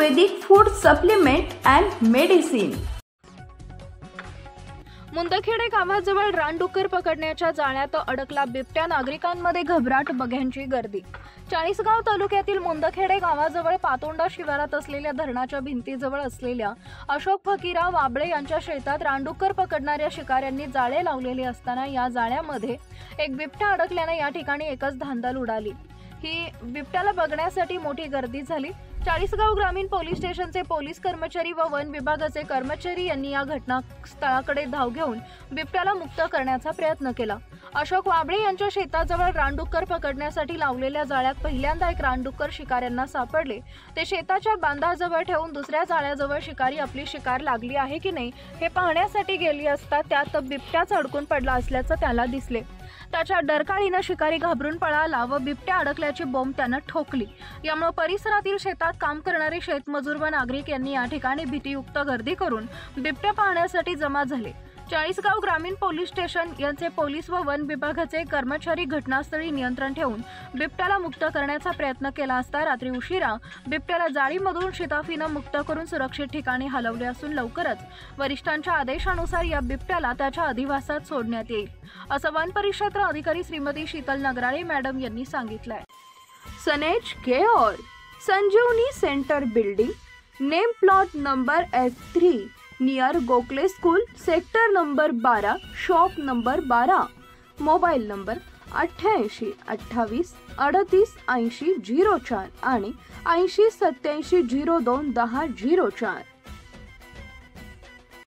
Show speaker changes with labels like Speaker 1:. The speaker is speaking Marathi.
Speaker 1: Ayurvedic food supplement and medicine.
Speaker 2: Mundkhede गावाजवळ रानडुक्कर पकडण्याच्या जाळ्यात अडकला बिबट्या, नागरिकांमध्ये घबराट, बघ्यांची गर्दी। चाळीसगाव तालुक्यातील मुंदखेडे गावाजवळ पातोंडा शिवारात असलेल्या धरणाच्या भिंतीजवळ असलेल्या अशोक फकीरा वाबळे यांच्या शेतात रानडुक्कर पकडणाऱ्या शिकाऱ्यांनी जाळे लावलेले असताना या जाळ्यामध्ये एक बिबट्या अडकल्याने या ठिकाणी एकच धांदल उडाली। ही बिबट्याला बघण्यासाठी मोठी गर्दी झाली। चाळीसगाव ग्रामीण पोलीस स्टेशनचे पोलीस कर्मचारी व वन विभागाचे कर्मचारी यांनी या घटनास्थळाकडे धाव घेऊन बिबट्याला मुक्त करण्याचा प्रयत्न केला। अशोक वाबळे यांच्या शेताजवळ रानडुक्कर पकडण्यासाठी लावलेल्या जाळ्यात पहिल्यांदा एक रानडुक्कर शिकाऱ्यांना सापडले। ते शेताच्या बांधाजवळ ठेवून दुसऱ्या जाळ्याजवळ शिकारी आपली शिकार लागली आहे की नाही हे पाहण्यासाठी गेली असता त्यात बिबट्याच अडकून पडला असल्याचं त्याला दिसले। त्याच्या डरकाळीने शिकारी घाबरून पळाला व बिबट्या अडकल्याची बोंब त्यानं ठोकली। यामुळे परिसरातील शेतात काम करणारे शेतमजूर व नागरिक यांनी या ठिकाणी भीतीयुक्त गर्दी करून बिबट्या पाहण्यासाठी जमा झाले। चाळीसगाव ग्रामीण पोलीस स्टेशन यांचे पोलीस व वन विभागाचे कर्मचारी घटनास्थळी नियंत्रण ठेवून बिबट्याला मुक्त करण्याचा प्रयत्न केला असता रात्री उशिरा बिबट्याला जाळीमधून शिताफीनं मुक्त करून सुरक्षित ठिकाणी हलवले असून लवकरच वरिष्ठांच्या आदेशानुसार या बिबट्याला त्याच्या अधिवासात सोडण्यात येईल, असं वन परिक्षेत्र अधिकारी श्रीमती शीतल नगराळे मॅडम यांनी सांगितलंय।
Speaker 1: सनेज care, Sanjivani centre building, name plot number F3 near Gokhale school, sector number 12, shop number 12, mobile number 88 28 38 80 04 आणि 80 87 02 10 04।